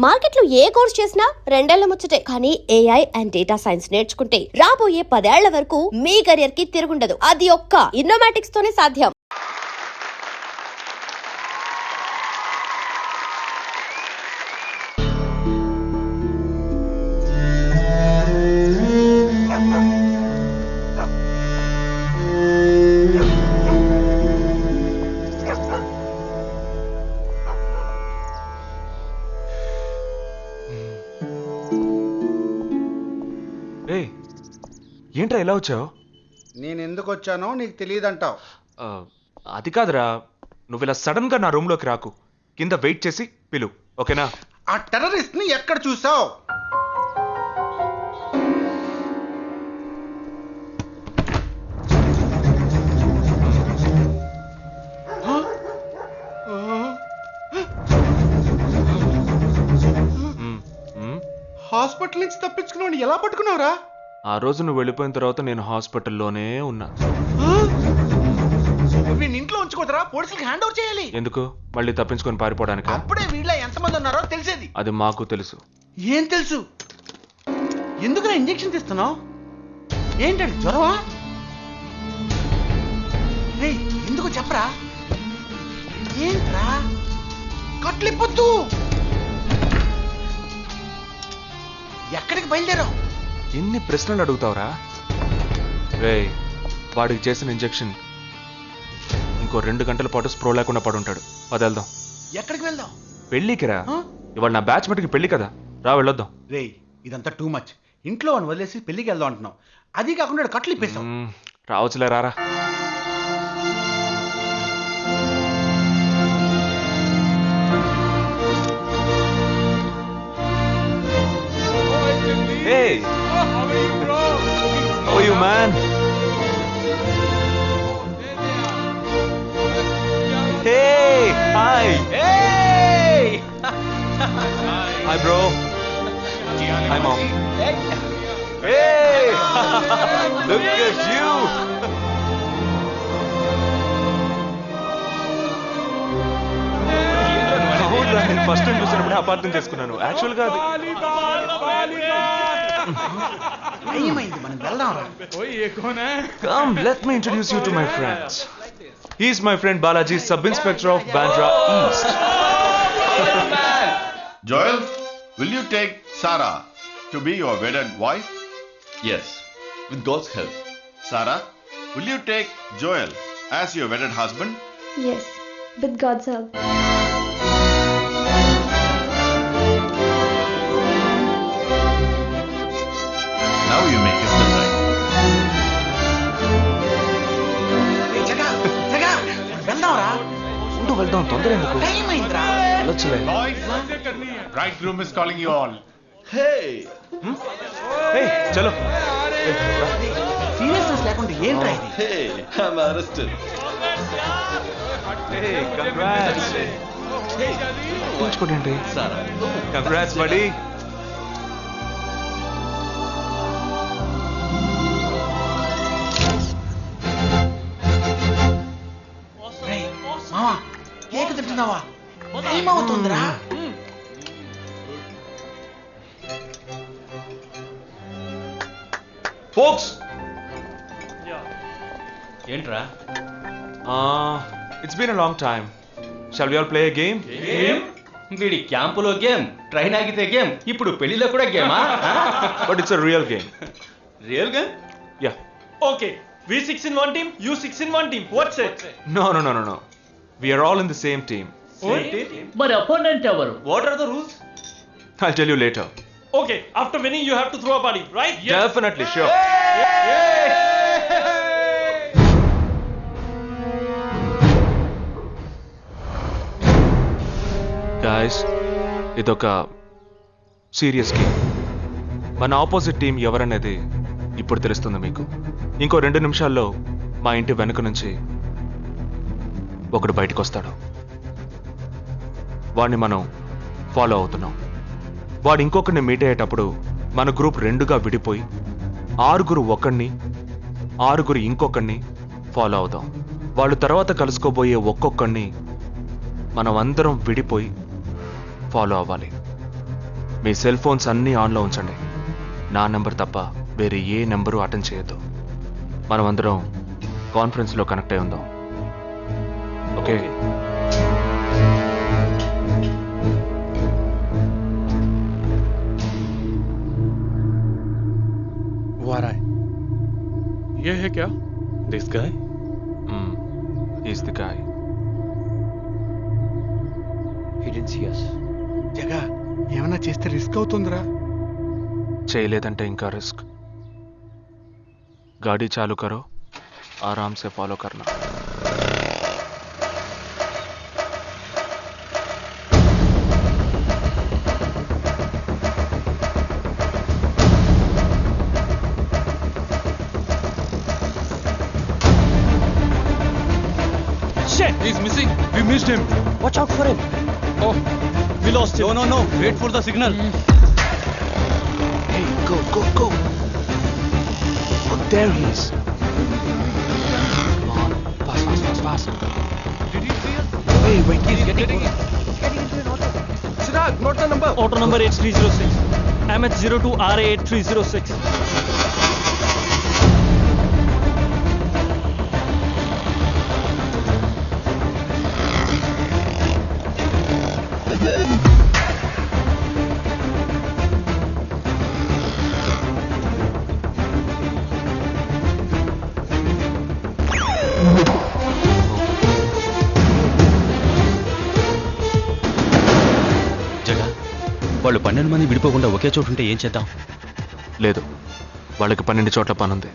మార్కెట్లో ఏ కోర్స్ చేసినా రెండేళ్ల ముచ్చటే. కానీ ఏఐ అండ్ డేటా సైన్స్ నేర్చుకుంటే రాబోయే 10 ఏళ్ల వరకు మీ కెరియర్ కి తిరుగుండదు. అది ఒక్క ఇన్నోమాటిక్స్ తోనే సాధ్యం. ఏంట్రా ఎలా వచ్చావు? నేను ఎందుకు వచ్చానో నీకు తెలియదంటావు. అది కాదురా, నువ్వు ఇలా సడన్ గా నా రూమ్ లోకి రాకు. కింద వెయిట్ చేసి పిలు, ఓకేనా? ఆ టెర్రరిస్ట్ ని ఎక్కడ చూసావు? హాస్పిటల్ నుంచి తప్పించుకున్నావు, ఎలా పట్టుకున్నావురా? ఆ రోజు నువ్వు వెళ్ళిపోయిన తర్వాత నేను హాస్పిటల్లోనే ఉన్నా. వీడిని ఇంట్లో ఉంచుకోదరా, పోలీసులకు హ్యాండ్ ఓవర్ చేయాలి. ఎందుకు? మళ్ళీ తప్పించుకొని పారిపోవడానికి? అప్పుడే వీళ్ళ ఎంతమంది ఉన్నారో తెలిసేది. అది మాకు తెలుసు. ఏం తెలుసు? ఎందుకురా ఇంజెక్షన్ తీస్తున్నావు? ఏంటండి, జ్వరమా? ఎందుకు చెప్పరా? ఏంట్రా కట్లిప్పొద్దు. ఎక్కడికి బయలుదేరావు? ఎన్ని ప్రశ్నలు అడుగుతావురా? రేయ్, వాడికి చేసిన ఇంజెక్షన్ ఇంకో 2 గంటల పాటు స్ప్రో లేకుండా పడుంటాడు. వెళ్దాం. ఎక్కడికి వెళ్దాం? పెళ్ళికి రా. ఇవాళ నా బ్యాచ్ మటుకి పెళ్లి కదా, రా వెళ్ళొద్దాం. రేయ్, ఇదంతా టూ మచ్. ఇంట్లో అని వదిలేసి పెళ్లికి వెళ్దాం అంటున్నావు. అది కాకుండా కట్లు ఇప్పేసావు. రావచ్చులే, రారా. Hey! How are you, man? Hey! Hi! Hey! Hi, bro. Hi, mom. Hey! Look at you! నేను ఫస్ట్ టైం చూసినప్పుడు అపార్థం చేసుకున్నాను. యాక్చువల్ గా Come, let me introduce you to my friends. He is my friend Balaji, Sub-Inspector of Bandra East. Joel, will you take Sarah to be your wedded wife? Yes, with God's help. Sarah, will you take Joel as your wedded husband? Yes, with God's help. Now you may kiss the bride. వెళ్దాం, తొందర ఎందుకు? వెళ్ళొచ్చులే. Boys, bridegroom is calling you all. Hey! Hey, చలో. Seriousness లేకుండా ఏంట్రా ఇది? Hey, I'm arrested. Hey, congrats. పూచుకోండి. Sarah. Congrats, buddy. మామా, cake తింటున్నావా? ఏమవుతుందిరా? Folks, ఏంట్రా? It's been a long time. Shall we all play a game? వీడి క్యాంపులో గేమ్, ట్రైన్ ఆగితే గేమ్, ఇప్పుడు పెళ్లిలో కూడా గేమా? But it's a real game. Real game? Yeah. Okay, we 6 in one team, you 6 in one team. What's it? No. We are all in the same team. మరి opponent ఎవరు? What are the rules? I'll tell you later. Okay, after winning you have to throw a party, right? Definitely, sure. Guys, ఇదొక serious game. మన opposite team ఎవరనేది ఇప్పుడు తెలుస్తుంది మీకు. ఇంకో 2 నిమిషాల్లో మా ఇంటి వెనుక నుంచి ఒకడు బయటకు వస్తాడు. వాడిని మనం ఫాలో అవుతున్నాం. వాడు ఇంకొకరిని మీట్ అయ్యేటప్పుడు మన గ్రూప్ 2గా విడిపోయి 6 ఒకడిని 6 ఇంకొకరిని ఫాలో అవుదాం. వాళ్ళు తర్వాత కలుసుకోబోయే ఒక్కొక్కడిని మనం అందరం విడిపోయి ఫాలో అవ్వాలి. మీ సెల్ ఫోన్స్ అన్నీ ఆన్లో ఉంచండి. నా నెంబర్ తప్ప వేరే ఏ నెంబరు అటెండ్ చేయొద్దు. మనం అందరం కాన్ఫరెన్స్లో కనెక్ట్ అయి ఉందాం. ఓకే? वो आ रहा है. ये है क्या? This guy? Is the guy. He didn't see us. జగా ఏమన్నా చేస్తే రిస్క్ అవుతుందిరా. చేయలేదంటే ఇంకా రిస్క్. गाड़ी चालू करो, आराम से फॉलो करना. Shit! He's missing. We missed him. Watch out for him. Oh, We lost him. no. Wait for the signal. Hey, go. Oh, there he is. Come on, fast. Did he see us? Wait, He's getting into an auto. Chirag, note the number. Auto number H306. MH02RA8306. జగా వాళ్ళు 12 మంది విడిపోకుండా ఒకే చోటు ఉంటే ఏం చేద్దాం? లేదు, వాళ్ళకి 12 చోట్ల పనుంది.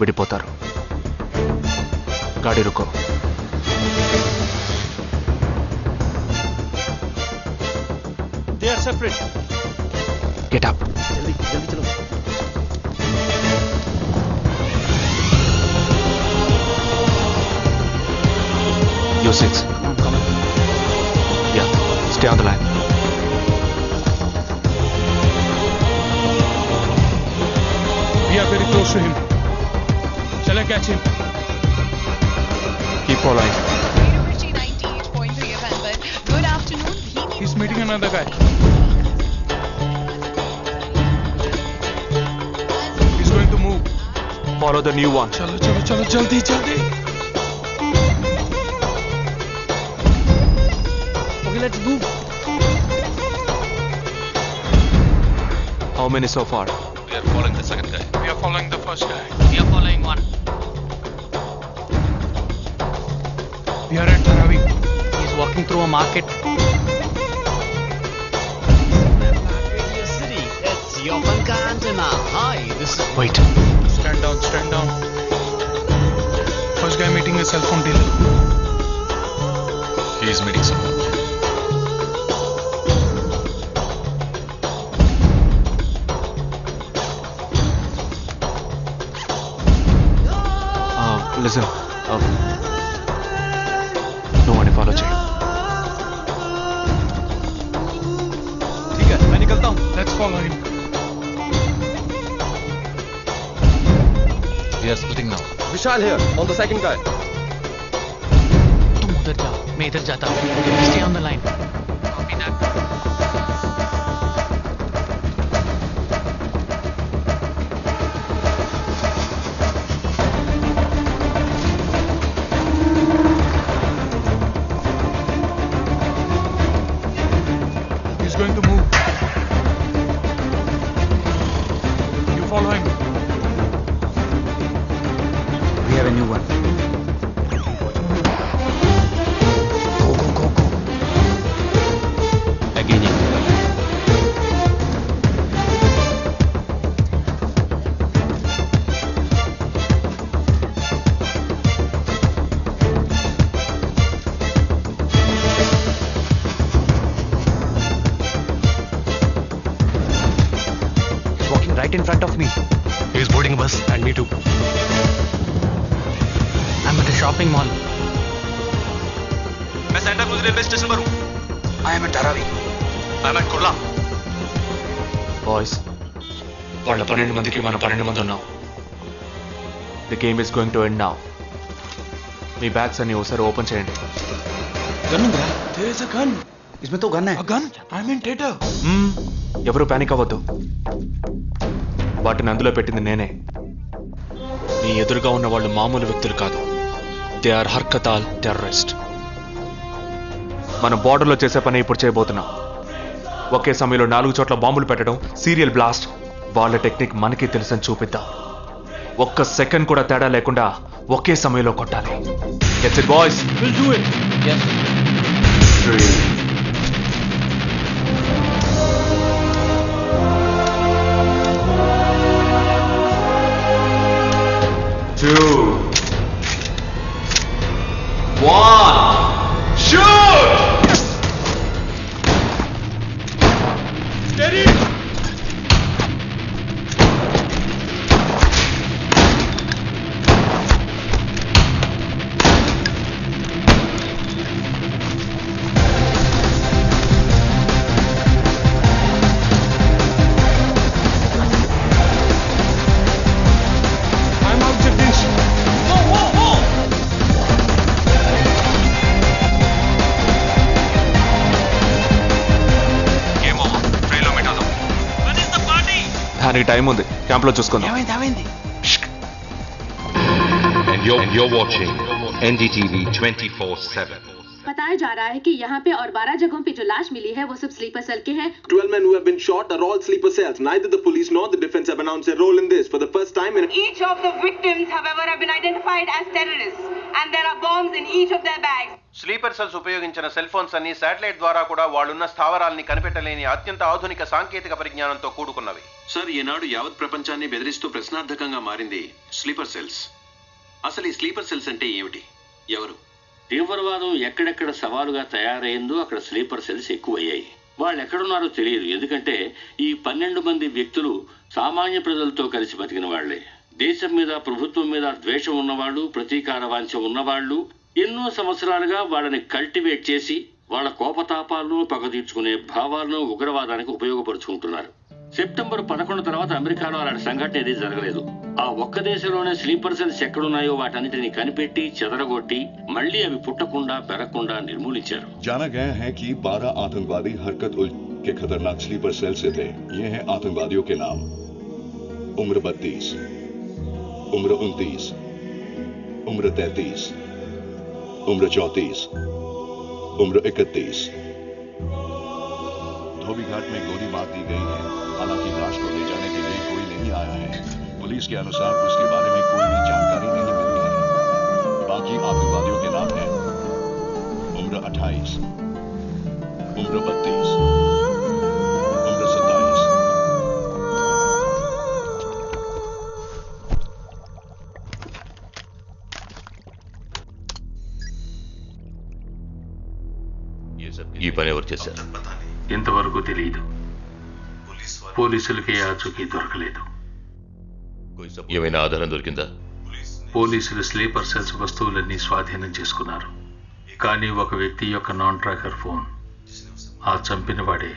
విడిపోతారు. గాడి రుకో. They are separate. Get up. జల్దీ చలో. U6. Yeah, stay on the line. We are very close to him. Shall I catch him? Keep following. University 98.3 FM, but good afternoon. He's meeting another guy. He's going to move. Follow the new one. चलो जल्दी. Okay, let's move. How many so far? We are following the second guy. We are following the first guy. We are following one. We are at Dharavi. He's walking through a market. City. It's Yopanka Antenna. Hi, this is Wait. Stand down. First guy meeting a cell phone dealer. He is meeting someone. Listen. నువ్వు అని follow చేయి. ठीक है, मैं निकलता हूँ. Let's follow him. We are splitting now. Vishal here, on the second guy. तुम उधर जाओ, मैं इधर जाता हूँ. Stay on the line. Copy that. He's going to move. You follow him. We have a new one. Go. Again. He's walking right in front of me. He is boarding a bus and me too. I'm at a shopping mall. मैं centre cruise railway station पर हूँ. I am at Dharavi. I am at Kurla. Boys, వాళ్ళ 12 మందికి మనం 12 మంది ఉన్నాం. The game is going to end now. Me bags అన్ని ఒకసారి ఓపెన్ చేయండి. గన్నుందా? There is a gun. इसमें तो गन है. Gun I mean data. ఎవరు పానిక్ అవ్వద్దు. వాటిని అందులో పెట్టింది నేనే. మీ ఎదురుగా ఉన్న వాళ్ళు మామూలు వ్యక్తులు కాదు. They are Harkatul terrorist. మనం బార్డర్లో చేసే పని ఇప్పుడు చేయబోతున్నాం. ఒకే సమయంలో 4 చోట్ల బాంబులు పెట్టడం, సీరియల్ బ్లాస్ట్. వాళ్ళ టెక్నిక్ మనకి తెలుసని చూపిద్దాం. ఒక్క సెకండ్ కూడా తేడా లేకుండా ఒకే సమయంలో కొట్టాలి. Gets it boys. We'll do it. Yes. 3 2 1 shoot. Steady. I'm out, Jagdish. Game over. ట్రైలో మెటాదాం. దానికి టైం ఉంది. క్యాంప్లో చూసుకుందాం. ఏమైంది? And you're watching NDTV 24/7. बताया जा रहा है कि यहाँ पे और 12 जगहों पे जो लाश मिली है वो सब स्लीपर सेल के हैं. 12 men who have been shot are all sleeper cells. Neither the police nor the defense have announced their role in this. For the first time in Each of the victims, however, have been identified as terrorists, and there are bombs in each of their bags. Sleeper cells ఉపయోగించిన cell phones అన్ని satellite ద్వారా కూడా వాళ్ళున్న స్థావరాల్ని కనిపెట్టలేని అత్యంత ఆధునిక సాంకేతిక పరిజ్ఞానంతో కూడుకున్నవి. Sir, ఈనాడు యావత్ ప్రపంచాన్ని బెదిరిస్తూ ప్రశ్నార్థకంగా మారింది స్లీపర్ సెల్స్. అసలు ఈ స్లీపర్ సెల్స్ అంటే ఏమిటి? ఎవరు? తీవ్రవాదం ఎక్కడెక్కడ సవాలుగా తయారైందో అక్కడ స్లీపర్ సెల్స్ ఎక్కువయ్యాయి. వాళ్ళు ఎక్కడున్నారో తెలియదు. ఎందుకంటే ఈ 12 మంది వ్యక్తులు సామాన్య ప్రజలతో కలిసి బతికిన వాళ్లే. దేశం మీద, ప్రభుత్వం మీద ద్వేషం ఉన్నవాళ్ళు, ప్రతీకార వాంఛ ఉన్నవాళ్ళు ఎన్నో సంవత్సరాలుగా వాళ్ళని కల్టివేట్ చేసి వాళ్ళ కోపతాపాలను, పగ తీర్చుకునే భావాలను ఉగ్రవాదానికి ఉపయోగపరుచుకుంటున్నారు. సెప్టెంబర్ 11 తర్వాత అమెరికాలో అలాంటి సంఘటన ఏది జరగలేదు. ఆ ఒక్క దేశంలోనే స్లీపర్ సెల్స్ ఎక్కడున్నాయో వాటన్నిటిని కనిపెట్టి చెదరగొట్టి మళ్లీ అవి పుట్టకుండా పెరగకుండా నిర్మూలించారు. जाना गया है कि 12 आतंकवादी हरकत उल के खतरनाक स्लीपर सेल से थे. ये हैं आतंकवादियों के नाम: उम्र 32, उम्र 29, उम्र 33, उम्र 34, उम्र 31. धोबी घाट में गोली मार दी गई है. हालांकि लाश को ले जाने के लिए कोई नहीं आया है. पुलिस के अनुसार उसके बारे में कोई भी जानकारी नहीं मिली है. बाकी आतंकवादियों के नाम हैं: उम्र 28, उम्र 32, उम्र 27. ఈ పని ఎవరు చేశారు? ఇంతవరకు తెలియదు. పోలీసులకి ఆచూకీ దొరకలేదు. ఏమైనా ఆధారం దొరికిందా? పోలీసులు స్లీపర్ సెల్స్ వస్తువులన్నీ స్వాధీనం చేసుకున్నారు. కానీ ఒక వ్యక్తి యొక్క నాన్ ట్రాకర్ ఫోన్ ఆ చంపిన వాడే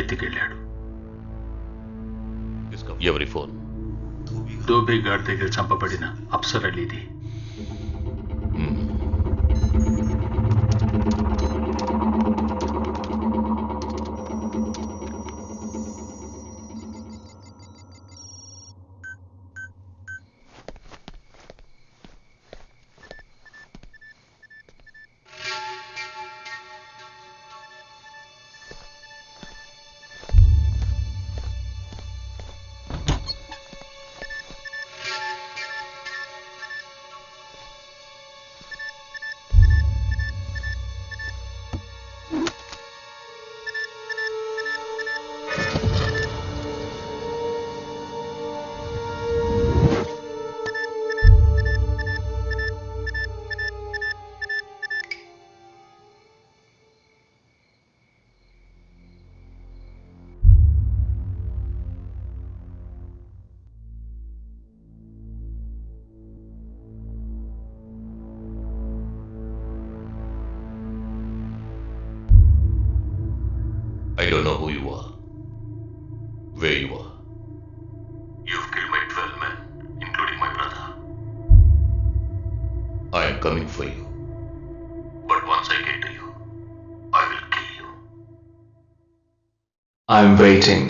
ఎత్తికెళ్ళాడు. ఎవరి ఫోన్? దోబీ ఘాట్ దగ్గర చంపబడిన Afsar అలీది. I don't know who you are, where you are. You've killed my 12 men, including my brother. I am coming for you. But once I get to you, I will kill you. I'm waiting.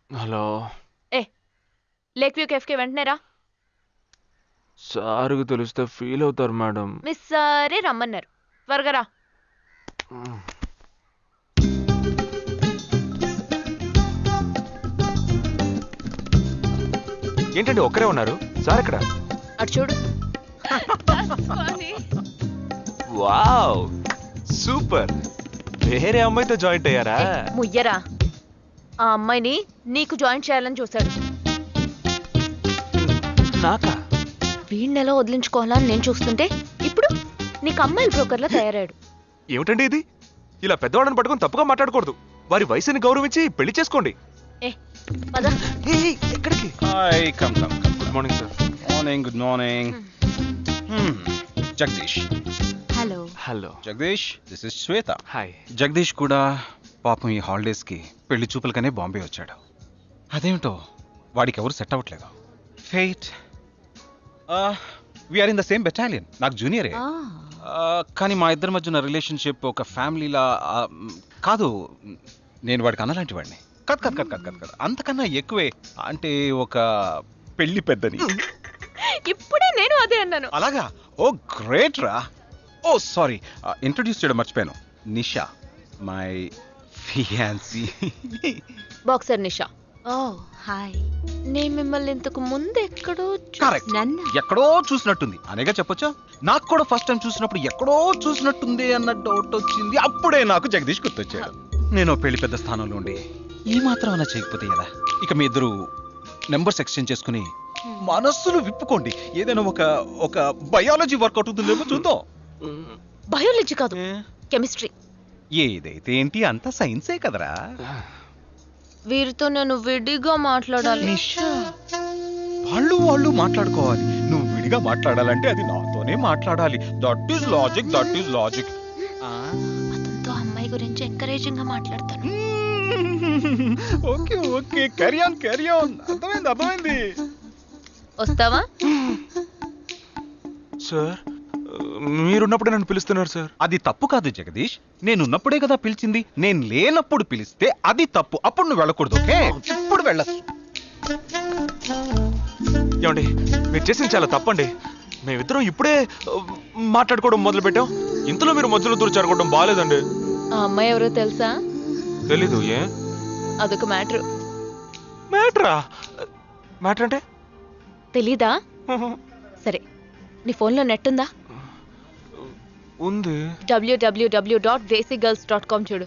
Hello. Lake view కేఫ్కి వెంటనే రా. సార్కి తెలిస్తే feel అవుతారు madam. Miss సారే రమ్మన్నారు, త్వరగా రా. ఏంటండి ఒక్కరే ఉన్నారు? సార్ ఎక్కడ? అటు చూడు. Wow super. వేరే అమ్మాయితో జాయింట్ అయ్యారా? ముయ్యరా, ఆ అమ్మాయిని నీకు జాయిన్ చేయాలని చూశాడు. నాకా? వీడిని ఎలా వదిలించుకోవాలని నేను చూస్తుంటే ఇప్పుడు నీకు అమ్మాయిల బ్రోకర్లా తయారాడు. ఏమిటండి ఇది? ఇలా పెద్దవాళ్ళని పట్టుకొని తప్పుగా మాట్లాడకూడదు. వారి వయసుని గౌరవించి పెళ్లి చేసుకోండి. పద. ఎక్కడికి? Hi, come. Good morning sir. Morning, good morning. Jagadish. Hello. Hello Jagadish, this is Shweta. Hi. Jagadish కూడా పాపం ఈ హాలిడేస్కి పెళ్లి చూపులకనే బాంబే వచ్చాడు. అదేమిటో వాడికి ఎవరు సెట్ అవ్వట్లేదు. Fight. We're in the same battalion. నాకు జూనియరే. కానీ మా ఇద్దరి మధ్యన రిలేషన్షిప్ ఒక ఫ్యామిలీలా కాదు. నేను వాడికి అన్నలాంటి వాడిని కాదు. అంతకన్నా ఎక్కువే. అంటే ఒక పెళ్లి పెద్దని. ఇప్పుడే నేను అదే అన్నాను. అలాగా? ఓ గ్రేట్ రా. ఓ సారీ, ఇంట్రొడ్యూస్ చేయడం మర్చిపోయాను. Nisha, my fiancee. Boxer Nisha. Oh hi. నేను మిమ్మల్ని ఇంతకు ముందు ఎక్కడో ఎక్కడో చూసినట్టుంది అనేగా చెప్పొచ్చా? నాకు కూడా ఫస్ట్ టైం చూసినప్పుడు ఎక్కడో చూసినట్టుంది అన్న డౌట్ వచ్చింది. అప్పుడే నాకు జగదీష్ గుర్తొచ్చాడు. నేను పెళ్లి పెద్ద స్థానంలో ఉండి ఈ మాత్రం అలా చేయకపోతే ఎలా? ఇక మీ ఇద్దరు నెంబర్స్ ఎక్స్చేంజ్ చేసుకుని మనస్సులు విప్పుకోండి. ఏదైనా ఒక బయాలజీ వర్కౌట్ అవుతుందేమో చూద్దాం. బయాలజీ కాదు, కెమిస్ట్రీ. ఏదైతే ఏంటి, అంతా సైన్సే కదరా. వీరితో నేను విడిగా మాట్లాడాలి. వాళ్ళు మాట్లాడుకోవాలి. నువ్వు విడిగా మాట్లాడాలంటే అది నాతోనే మాట్లాడాలి. That is logic. అతనితో అమ్మాయి గురించి ఎంకరేజింగ్ గా మాట్లాడతాను. Okay, carry on. అర్థమైంది. వస్తావా? సార్, మీరున్నప్పుడే నన్ను పిలుస్తున్నారు సార్. అది తప్పు కాదు జగదీష్. నేనున్నప్పుడే కదా పిలిచింది. నేను లేనప్పుడు పిలిస్తే అది తప్పు. అప్పుడు నువ్వు వెళ్ళకూడదు. ఓకే, ఇప్పుడు వెళ్ళచ్చు. ఏమండి, మీరు చేసింది చాలా తప్పండి. మేమిద్దరం ఇప్పుడే మాట్లాడుకోవడం మొదలు పెట్టాం. ఇంతలో మీరు మధ్యలో దూరం జరగడం బాగాలేదండి. ఆ అమ్మాయి ఎవరో తెలుసా? తెలీదు. ఏ? అదొక మ్యాటర్. మ్యాటర్ అంటే తెలీదా? సరే, నీ ఫోన్లో నెట్ ఉందా? ఉంది. www.desicgirls.com చూడు.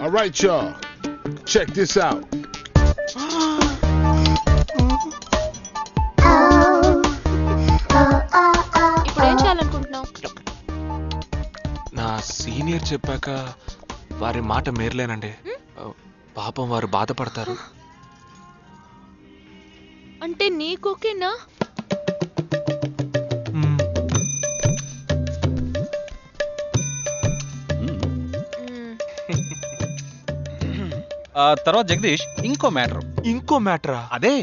All right, y'all. Check this out. ఇప్పుడు ఏం చేయాలనుకుంటున్నావు? నా సీనియర్ చెప్పాక వారి మాట మేరలేనండి. పాపం వారు బాధపడతారు. అంటే నీకోకేనా? తర్వాత జగదీష్, ఇంకో మ్యాటరా? అదే,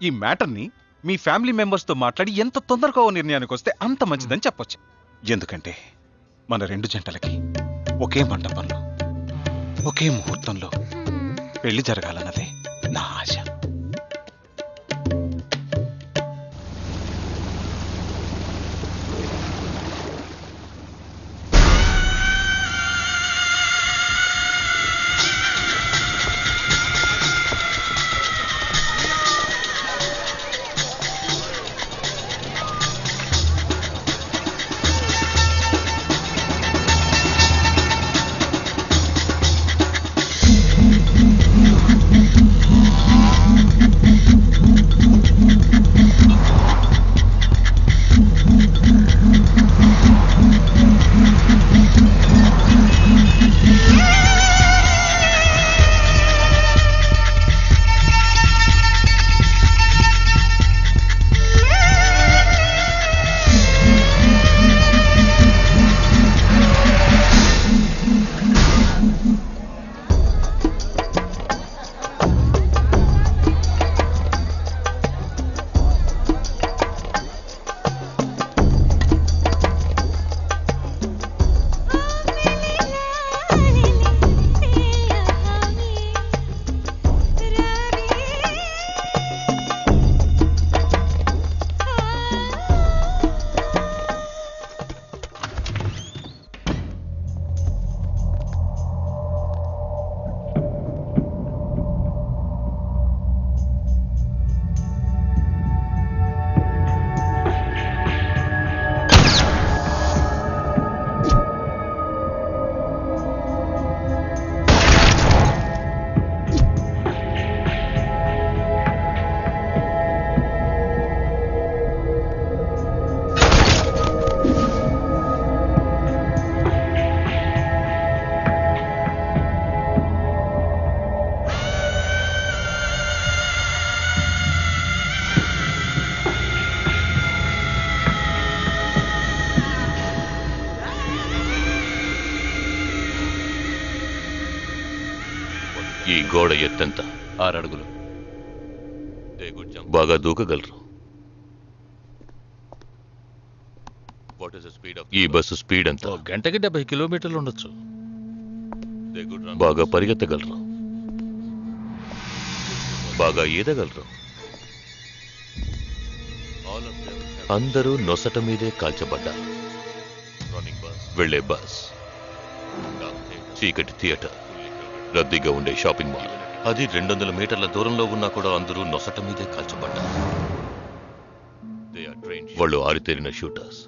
ఈ మ్యాటర్ని మీ ఫ్యామిలీ మెంబర్స్ తో మాట్లాడి ఎంత తొందరగా నిర్ణయానికి వస్తే అంత మంచిదని చెప్పొచ్చు. ఎందుకంటే మన రెండు జంటలకి ఒకే మండపంలో ఒకే ముహూర్తంలో పెళ్లి జరగాలన్నదే నా ఆశ. ఈ గోడ ఎత్తెంత? 6 అడుగులు. బాగా దూకగలరు. ఈ బస్సు స్పీడ్ ఎంత? గంటకి 70 కిలోమీటర్లు ఉండొచ్చు. బాగా పరిగెత్తగలరు. బాగా ఈదగలరు. అందరూ నొసట మీదే కాల్చబడ్డారు. వెళ్లే బస్, చీకటి థియేటర్, రద్దీగా ఉండే షాపింగ్ మాల్, అది 200 మీటర్ల దూరంలో ఉన్నా కూడా అందరూ నొసట మీదే కాల్చబడ్డారు. వాళ్ళు ఆరితేరిన షూటర్స్.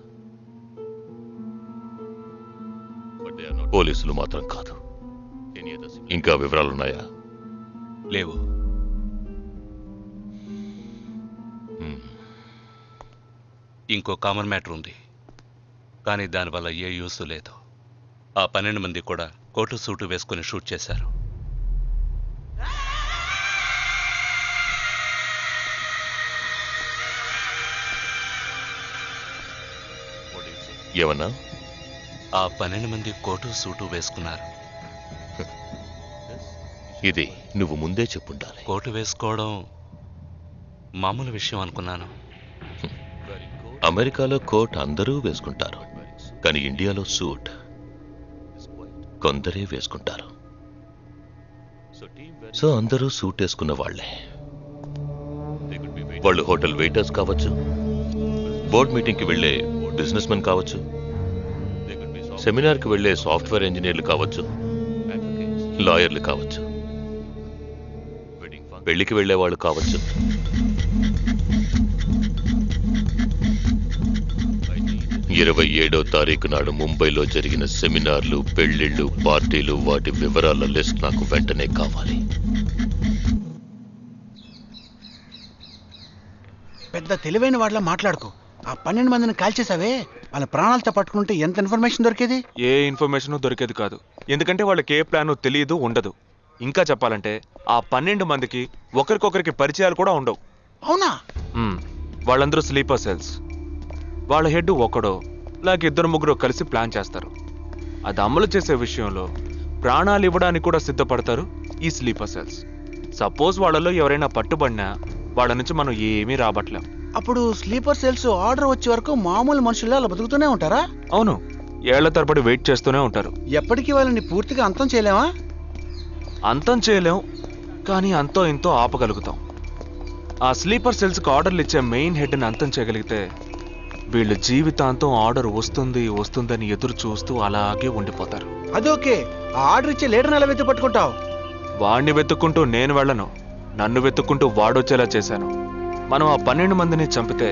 పోలీసులు మాత్రం కాదు. ఇంకా వివరాలున్నాయా? లేవు. ఇంకో కామన్ మ్యాటర్ ఉంది, కానీ దానివల్ల ఏ యూస్ లేదు. ఆ 12 మంది కూడా కోటు సూటు వేసుకుని షూట్ చేశారు. ఏమన్నా? ఆ 12 మంది కోటు సూటు వేసుకున్నారు. ఇది నువ్వు ముందే చెప్పుండాలి. కోటు వేసుకోవడం మామూలు విషయం అనుకున్నాను. అమెరికాలో కోట్ అందరూ వేసుకుంటారు, కానీ ఇండియాలో సూట్ కొందరే వేసుకుంటారు. సో అందరూ సూట్ వేసుకున్న వాళ్లే. వాళ్ళు హోటల్ వెయిటర్స్ కావచ్చు, బోర్డ్ మీటింగ్కి వెళ్లే బిజినెస్ మెన్ కావచ్చు, సెమినార్కి వెళ్లే సాఫ్ట్వేర్ ఇంజనీర్లు కావచ్చు, లాయర్లు కావచ్చు, పెళ్లికి వెళ్లే వాళ్ళు కావచ్చు. 27వ తారీఖు నాడు ముంబైలో జరిగిన సెమినార్లు, పెళ్లిళ్లు, పార్టీలు, వాటి వివరాల లిస్ట్ నాకు వెంటనే కావాలి. పెద్ద తెలివైన వాళ్ళ మాట్లాడుకో. ఆ 12 మందిని కాల్చేసావే, వాళ్ళ ప్రాణాలతో పట్టుకుంటే ఎంత ఇన్ఫర్మేషన్ దొరికేది? ఏ ఇన్ఫర్మేషన్ దొరికేది కాదు. ఎందుకంటే వాళ్ళకి ఏ ప్లాను తెలియదు, ఉండదు. ఇంకా చెప్పాలంటే ఆ 12 మందికి ఒకరికొకరికి పరిచయాలు కూడా ఉండవు. అవునా? వాళ్ళందరూ స్లీపర్ సెల్స్. వాళ్ళ హెడ్ ఒకడో లేక 2-3 కలిసి ప్లాన్ చేస్తారు. అది అమలు చేసే విషయంలో ప్రాణాలు ఇవ్వడానికి కూడా సిద్ధపడతారు ఈ స్లీపర్ సెల్స్. సపోజ్ వాళ్ళలో ఎవరైనా పట్టుబడినా వాళ్ళ నుంచి మనం ఏమీ రాబట్టలేం. అప్పుడు స్లీపర్ సెల్స్ ఆర్డర్ వచ్చే వరకు మామూలు మనుషుల్లో అలా బతుకుతూనే ఉంటారా? అవును, ఏళ్ల తరబడి వెయిట్ చేస్తూనే ఉంటారు. ఎప్పటికీ వాళ్ళని పూర్తిగా అంతం చేయలేమా? అంతం చేయలేం, కానీ అంతో ఇంతో ఆపగలుగుతాం. ఆ స్లీపర్ సెల్స్కి ఆర్డర్లు ఇచ్చే మెయిన్ హెడ్ని అంతం చేయగలిగితే వీళ్ళు జీవితాంతం ఆర్డర్ వస్తుందని ఎదురు చూస్తూ అలాగే ఉండిపోతారు. అదోకే. ఆ ఆర్డర్ ఇచ్చే లీడర్ని ఎలా వెతుకు పట్టుకుంటావు? వాడిని వెతుక్కుంటూ నేను వెళ్ళను, నన్ను వెతుక్కుంటూ వాడొచ్చేలా చేశాను. మనం ఆ 12 మందిని చంపితే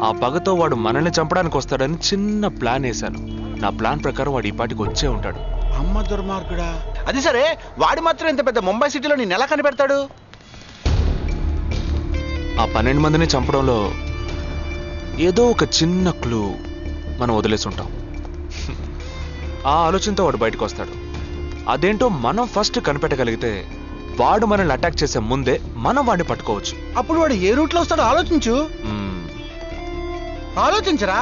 ఆ పగతో వాడు మనల్ని చంపడానికి వస్తాడని చిన్న ప్లాన్ వేశాను. నా ప్లాన్ ప్రకారం వాడు ఈ పాటికి వచ్చే ఉంటాడు. అమ్మ దుర్మార్గుడా. అది సరే, వాడు మాత్రం ఇంత పెద్ద ముంబై సిటీలో నేను ఎలా కనిపెడతాడు? ఆ 12 మందిని చంపడంలో ఏదో ఒక చిన్న క్లూ మనం వదిలేసి ఉంటాం. ఆ ఆలోచనతో వాడు బయటకు వస్తాడు. అదేంటో మనం ఫస్ట్ కనిపెట్టగలిగితే వాడు మనల్ని అటాక్ చేసే ముందే మనం వాడిని పట్టుకోవచ్చు. అప్పుడు వాడు ఏ రూట్ లో వస్తాడో ఆలోచించు. ఆలోచించరా?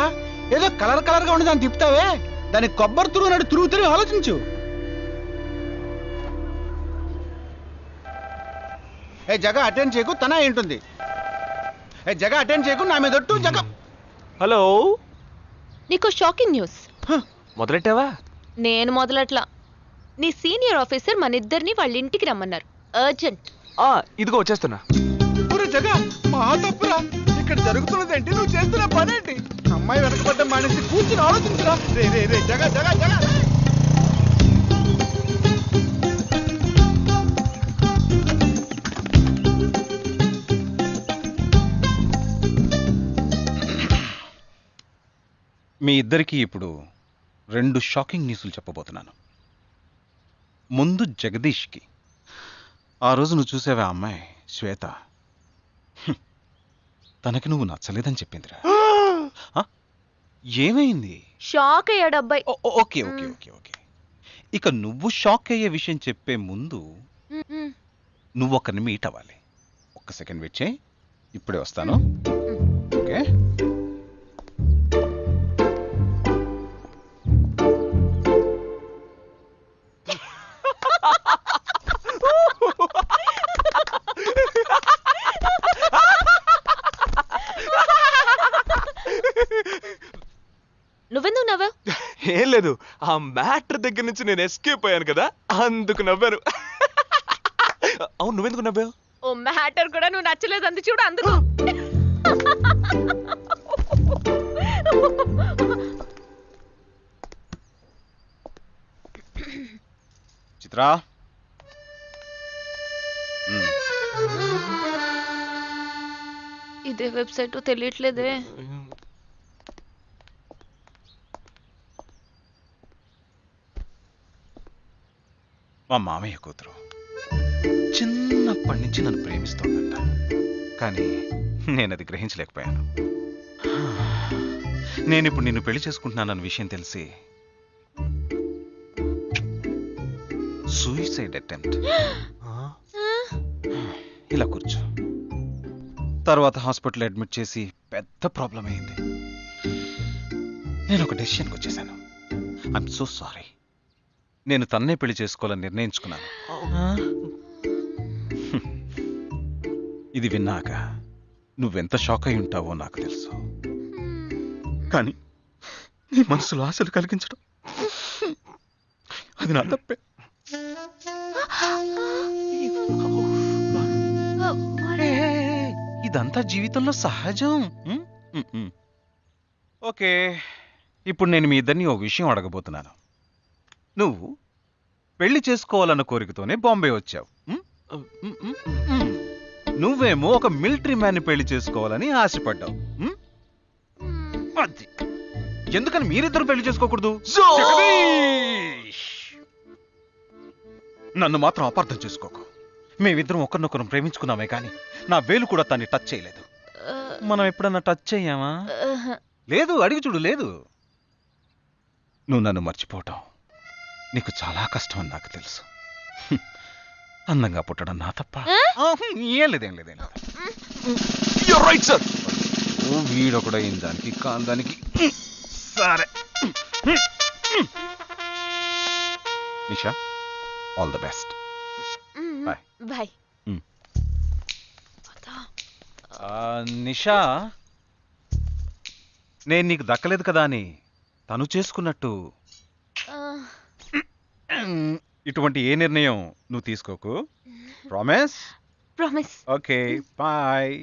ఏదో కలర్ గా ఉండి దాన్ని తిప్పుతావే, దాన్ని కొబ్బరి తురుగు తిరుగుతూనే ఆలోచించు. ఏ జగ అటెండ్ చేయకు, తన ఏంటుంది. ఏ జగ అటెండ్ చేయకు, నా మీద ఒట్టు. జగ హలో, నీకు షాకింగ్ న్యూస్. మొదలెట్టావా? నేను మొదలట్లా. నీ సీనియర్ ఆఫీసర్ మన ఇద్దరిని వాళ్ళ ఇంటికి రమ్మన్నారు. అర్జెంట్. ఇదిగో వచ్చేస్తున్నా. జగ మా తప్పురా. ఇక్కడ జరుగుతున్నదేంటి? నువ్వు చేస్తున్న పనేంటి? అమ్మాయి వెనకబడ్డ మానేసి కూర్చుని ఆలోచించరా. రే రే రే జగ జగ జగ. మీ ఇద్దరికీ ఇప్పుడు 2 షాకింగ్ న్యూస్లు చెప్పబోతున్నాను. ముందు జగదీష్కి. ఆ రోజు నువ్వు చూసావా అమ్మాయి శ్వేత? తనకి నువ్వు నచ్చలేదని చెప్పిందిరా. ఏమైంది? షాక్ అయ్యాడు అబ్బాయి. Okay okay okay okay. ఇక నువ్వు షాక్ అయ్యే విషయం చెప్పే ముందు నువ్వు ఒకరిని మీట్ అవ్వాలి. ఒక్క సెకండ్ వెయిట్ చేయి, ఇప్పుడే వస్తాను. ఓకే. ఏం లేదు, ఆ మ్యాటర్ దగ్గర నుంచి నేను ఎస్కేప్ అయ్యాను కదా, అందుకు నవ్వాను. అవును, నువ్వెందుకు నవ్వావు? ఓ మ్యాటర్ కూడా నువ్వు నచ్చలేదు అంది చూడు అందుకు. చిత్రా, ఇదే వెబ్సైట్ తెలియట్లేదే. మా మామయ్య కూతురు చిన్నప్పటి నుంచి నన్ను ప్రేమిస్తోందంట, కానీ నేను అది గ్రహించలేకపోయాను. నేను ఇప్పుడు నిన్ను పెళ్లి చేసుకుంటున్నానన్న విషయం తెలిసి సూసైడ్ అటెంప్ట్. ఇలా కూర్చో. తర్వాత హాస్పిటల్ అడ్మిట్ చేసి పెద్ద ప్రాబ్లం అయింది. నేను ఒక డెసిషన్కి వచ్చేసాను. I'm so sorry. నేను తన్నే పెళ్లి చేసుకోవాలని నిర్ణయించుకున్నాను. ఇది విన్నాక నువ్వెంత షాక్ అయి ఉంటావో నాకు తెలుసు, కానీ నీ మనసులో ఆశలు కలిగించడం అది నా తప్పే. ఇదంతా జీవితంలో సహజం. ఓకే, ఇప్పుడు నేను మీ ఇద్దరిని ఓ విషయం అడగబోతున్నాను. నువ్వు పెళ్లి చేసుకోవాలన్న కోరికతోనే బాంబే వచ్చావు. నువ్వేమో ఒక మిలిటరీ మ్యాన్ని పెళ్లి చేసుకోవాలని ఆశపడ్డావు. అది ఎందుకని మీరిద్దరు పెళ్లి చేసుకోకూడదు? నన్ను మాత్రం అపార్థం చేసుకోకు. మేమిద్దరం ఒకరినొకరు ప్రేమించుకున్నామే కానీ నా వేలు కూడా తన్ని టచ్ చేయలేదు. మనం ఎప్పుడన్నా టచ్ అయ్యామా? లేదు, అడిగి చూడు. లేదు. నువ్వు నన్ను మర్చిపోవటం నీకు చాలా కష్టం అని నాకు తెలుసు. అందంగా పుట్టడం నా తప్ప. ఏం లేదేం లేదేం లేదు. వీడొకడు అయిన దానికి కాందానికి. సరే Nisha, all the best. Bye bye. Nisha, నేను నీకు దక్కలేదు కదా అని తను చేసుకున్నట్టు ఇటువంటి ఏ నిర్ణయం నువ్వు తీసుకోకు. ప్రామిస్? ప్రామిస్. Okay, bye.